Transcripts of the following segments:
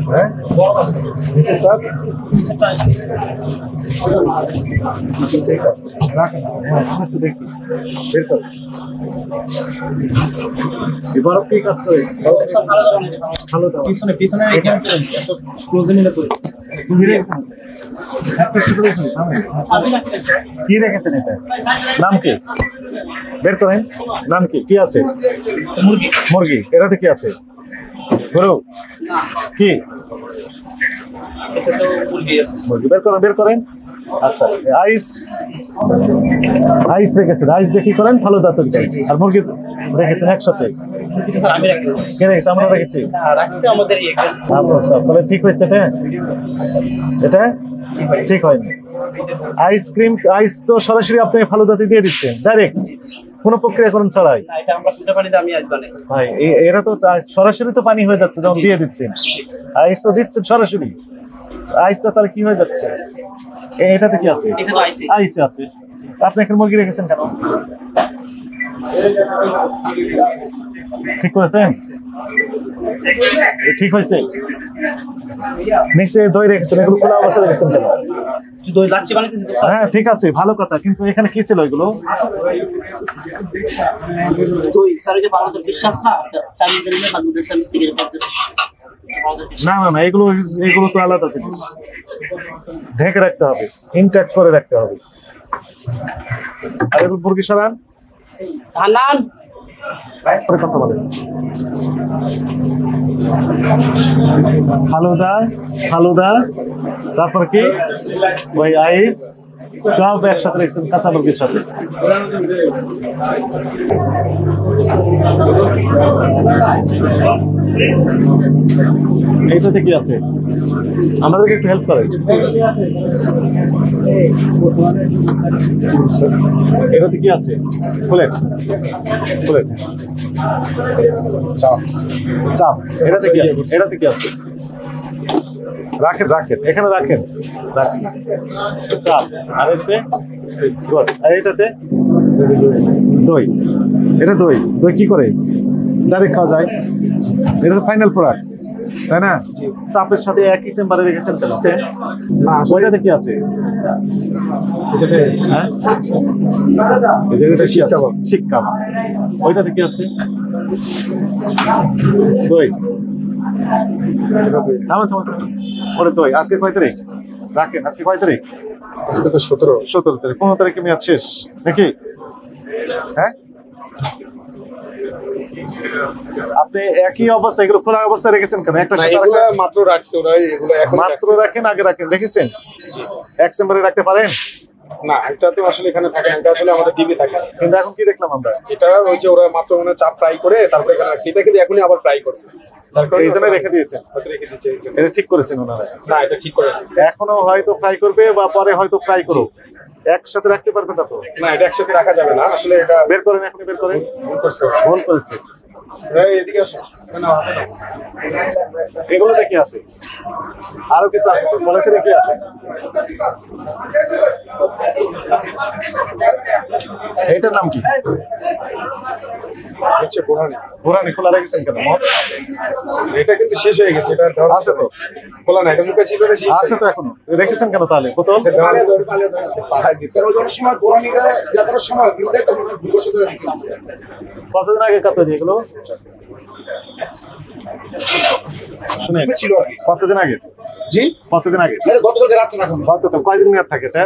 হ্যাঁ ঠিক আছে রাখেন একটু দেখি বের করো এবার কি কাজ করে ভালো দাও পিছনে পিছনে ক্লোজে নিলে করে কি রেখেছেন এটা নাম কি বের করেন নাম কি কি আছে মুরগি এটাতে কি আছে গরু কি মুরগি বের করেন আচ্ছা আইস আইস রেখেছেন আইস দেখি করেন ভালো দাঁত আর মুরগি রেখেছেন একসাথে কে রেখেছে আমরা রেখেছি তবে ঠিক হয়েছে এটা ঠিক হয়নি আইসক্রিম আইস তো সরাসরি আপনি ভালো দাঁতে দিয়ে দিচ্ছেন ডাইরেক্ট কোনো প্রক্রিয়াকরণ ছাড়াই ভাই এরা তো সরাসরি তো পানি হয়ে যাচ্ছে যখন দিয়ে দিচ্ছেন আইস তো দিচ্ছেন সরাসরি আইসটা তাহলে কি হয়ে যাচ্ছে এটাতে কি আছে আইস আছে আপনি এখন মুরগি রেখেছেন কেন ঠিক করেছেন ঠিক হয়েছে নিশ্চয়ই দই রেখেছেন এগুলো খোলা অবস্থা রেখেছেন কেন হ্যাঁ ঠিক আছে ভালো কথা কিন্তু এখানে কি ছিল এগুলো না না না এগুলো এগুলো তো আলাদা জিনিস ঢেকে রাখতে হবে ইনট্যাক্ট করে রাখতে হবে আর এগুলো মুরগি সরান কথা বলেন ফালুদা তারপর কি ওই আইস সব একসাথে রেখেছেন কাঁচা মুরগির সাথে এইটাতে কি আছে আমাদেরকে একটু হেল্প করেন এটাতে কি আছে খুলেন চাপ এটাতে কি আছে রাখেন এখানে রাখেন চাপ আর এটাতে দই এটা দই কি করে ডাইরেক্ট খাওয়া যায় এটা তো ফাইনাল প্রোডাক্ট তাই না চাপের সাথে একই চেম্বারে রেখেছেন কেন ওইটাতে কি আছে শিক্ষা ওইটাতে কি আছে দই থামা দই আজকে কয় তারিখ রাখেন আজকে কয় তারিখ আজকে তো 17 তারিখ 15 তারিখে মেয়াদ শেষ নাকি হ্যাঁ আপনি একই অবস্থা এগুলো খোলা অবস্থায় রেখেছেন কেন একটা মাত্র রাখছে ওরা এগুলো এখন মাত্র রাখেন আগে রাখেন রেখেছেন এক চেম্বারে রাখতে পারেন না এটা তো আসলে এখানে থাকে এটা আসলে আমাদের ডিবে থাকে কিন্তু এখন কি দেখলাম আমরা এটা হচ্ছে ওরা মাত্র মানে চাপ ফ্রাই করে তারপরে এখানে রাখছে এটা কিন্তু এখনই আবার ফ্রাই করবে তারপর এই জন্য রেখে দিয়েছেন এটা ঠিক করেছেন ওনারা না এটা ঠিক করে এখনো হয়তো ফ্রাই করবে বা পরে হয়তো ফ্রাই করো একসাথে রাখতে পারবে না তো না এটা একসাথে রাখা যাবে না আসলে এটা বের করেন এখনই বের করেন ভুল করেছে এদিকে আসো এগুলোতে কি আছে আরো কিছু আছে তো পলিথিনে কি আছে এটার নাম কি হচ্ছে বোরানি খোলা রেখেছেন কেন এটা কিন্তু শেষ হয়ে গেছে এটা আছে তো খোলা না এটা মুখে ছিল আছে তো এখনো রেখেছেন কেন তাহলে বোতল সময় বোরানিরা যাবার সময় কতদিন আগে কাটা যেগুলো কতদিন আগে জি কতদিন আগে গতকালকে রাত্রে রাখুন গতকাল কয়দিন মেয়াদ থাকে এটা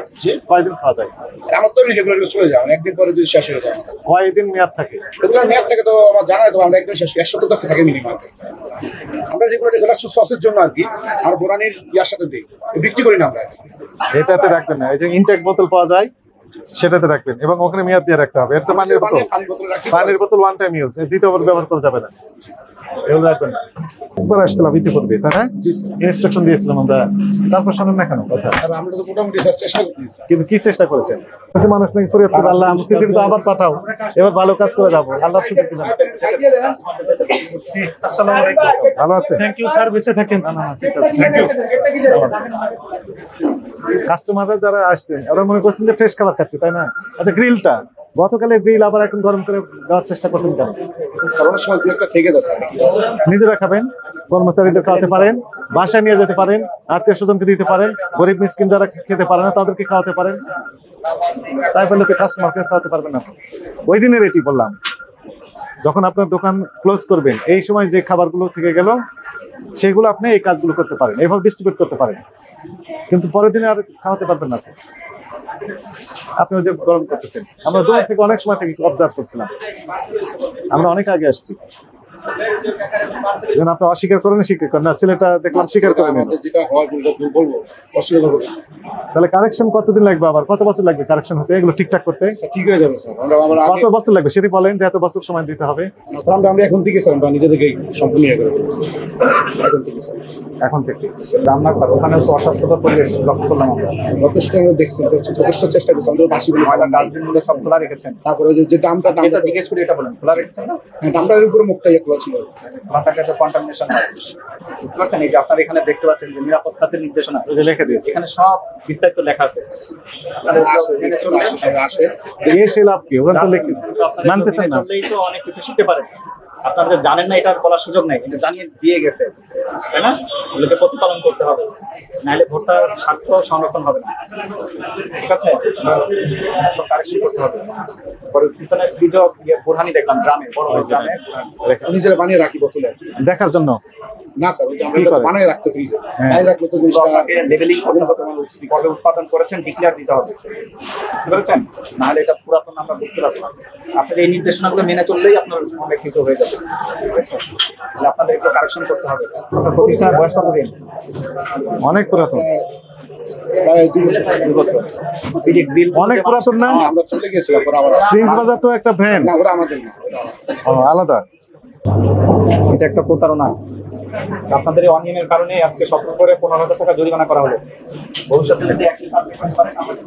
কয়দিন খাওয়া যায় আমার তো রেগুলার চলে যায় একদিন পরে যদি শেষ হয়ে যায় কয়দিন মেয়াদ থাকে রেগুলার মেয়াদ থাকে তো আমার জানা তো আমরা একদিন শেষ 1 সপ্তাহ থাকে মিনিমাম আমরা রেগুলার সসের জন্য আর কি আর বোরানির ইয়ার সাথে দিই বিক্রি করি না আমরা এটাতে রাখবেন না এই যে ইনটেক বোতল পাওয়া যায় সেটাতে রাখবেন এবং ওখানে মেয়াদ দিয়ে রাখতে হবে এটা পানির বোতল ওয়ান টাইম ইউজ দ্বিতীয়বার ব্যবহার করা যাবে না এগুলো রাখবেন একবার আসছিলাম ইতিপূর্বে তাই না ইনস্ট্রাকশন দিয়েছিলাম আমরা তারপর শোনেন না কেন কথা আমরা তো মোটামুটি চেষ্টা করতেছি কিন্তু কি চেষ্টা করেছেন মানুষ নাকি ফরিয়াদ করে আল্লাহ আমাকে কিন্তু আবার পাঠাও এবার ভালো কাজ করে যাবো আল্লাহর সুযোগ দিবেন আসসালামু আলাইকুম ভালো আছেন থ্যাংক ইউ স্যার বেঁচে থাকেন ঠিক আছে থ্যাংক ইউ কাস্টমাররা যারা আসছেন ওরা মনে করছেন যে ফ্রেশ খাবার খাচ্ছে তাই না আচ্ছা গ্রিলটা গতকালের বিল আবার এখন গরম করে দেওয়ার চেষ্টা করছেন কেন? সারানোর সময় দু একটা থেকে যাচ্ছে। নিজেরা খাবেন, কর্মচারীদের খাওয়াতে পারেন, বাসায় নিয়ে যেতে পারেন, আত্মীয় স্বজনকে দিতে পারেন, গরিব মিসকিন যারা খেতে পারে না তাদেরকে খাওয়াতে পারেন। তাই বললে তো কাস্টমারকে খাওয়াতে পারবেন না। ওই দিনের এটি বললাম, যখন আপনার দোকান ক্লোজ করবেন এই সময় যে খাবারগুলো থেকে গেল সেগুলো আপনি এই কাজগুলো করতে পারেন, এইভাবে ডিস্ট্রিবিউট করতে পারেন, কিন্তু পরের দিনে আর খাওয়াতে পারবেন না। আপনি যে গরম করতেছেন, আমরা দূর থেকে অনেক সময় থেকে অবজার্ভ করছিলাম, আমরা অনেক আগে আসছি। যেন আপনি অস্বীকার করেন, স্বীকার করেন না, ছেলেটা দেখলাম স্বীকার করে নেন। যেটা হয় বলবো, অস্বীকার করবো। তাহলে কারেকশন কতদিন লাগবে, আবার কত বছর লাগবে কারেকশন হতে, এগুলো ঠিকঠাক করতে? ঠিক হয়ে যাবে স্যার। আমরা কত বছর লাগবে সেটি বলেন, যে এত বছর সময় দিতে হবে। আমরা এখন থেকে স্যার আমরা নিজেদেরকে সম্পূর্ণ ইয়ে করে ফেলবো এখন থেকে স্যার। এখন থেকে রান্নার ওখানে তো অস্বাস্থ্যকর পরিবেশ লক্ষ্য করলাম আমরা। যথেষ্ট আমরা দেখছি, যথেষ্ট চেষ্টা করছি। আমরা বাসিগুলো ডাস্টবিনগুলো সব খোলা রেখেছেন। তারপরে যে দামটা জিজ্ঞেস করি, এটা বলেন, খোলা রেখেছেন না? হ্যাঁ, দামটার উপরে মুখটা ইয়ে খোলা ছিল। মাথার কাছে কন্টামিনেশন হয়, বুঝতে পারছেন? এই যে আপনার এখানে দেখতে পাচ্ছেন যে নিরাপত্তার নির্দেশনা লিখে দিয়েছে, এখানে সব বিস্তারিত লেখা আছে। আসে লাভ কি ওখানে তো লিখে মানতেছেন না, চললেই তো অনেক কিছু শিখতে পারেন। আপনারা যে জানেন না এটা বলার সুযোগ নেই, কিন্তু জানিয়ে দিয়ে গেছে, তাই না? এগুলোকে প্রতিপালন করতে হবে, নাহলে ভোক্তার স্বার্থ সংরক্ষণ হবে না। ঠিক আছে, কারেকশন করতে হবে। পরে পিছনে ভিডিও বোরহানি দেখলাম গ্রামে, বড় বড় গ্রামে নিজেরা বানিয়ে রাখি বোতলে দেখার জন্য। না স্যার, ওই যে আমরা বানিয়ে রাখতে ফ্রিজে বানিয়ে রাখলে তো জিনিসটা আপনাকে লেবেলিং করতে হবে, কবে উৎপাদন করেছেন ডিক্লেয়ার দিতে হবে, বুঝতে পেরেছেন? নাহলে এটা পুরাতন আমরা বুঝতে পারবো না। আপনাদের এই নির্দেশনাগুলো মেনে চললেই আপনার অনেক কিছু হয়ে যাবে, ঠিক আছে? তাহলে আপনাদের একটু কারেকশন করতে হবে। আপনার প্রতিষ্ঠানের বয়স কতদিন? অনেক পুরাতন, প্রায় 2 বছর। এই যে গ্রিল অনেক পুরাতন না? আমরা চলে গেছিলাম, পরে আবার ফ্রিজ বাজার তো একটা ভ্যান না, ওরা আমাদের না, ওটা আমাদের। আলাদা। এটা একটা প্রতারণা। আপনাদের এই অনিয়মের কারণে আজকে সতর্ক করে 15,000 টাকা জরিমানা করা হলো। ভবিষ্যতে যদি একই কাজ করেন, আমাদের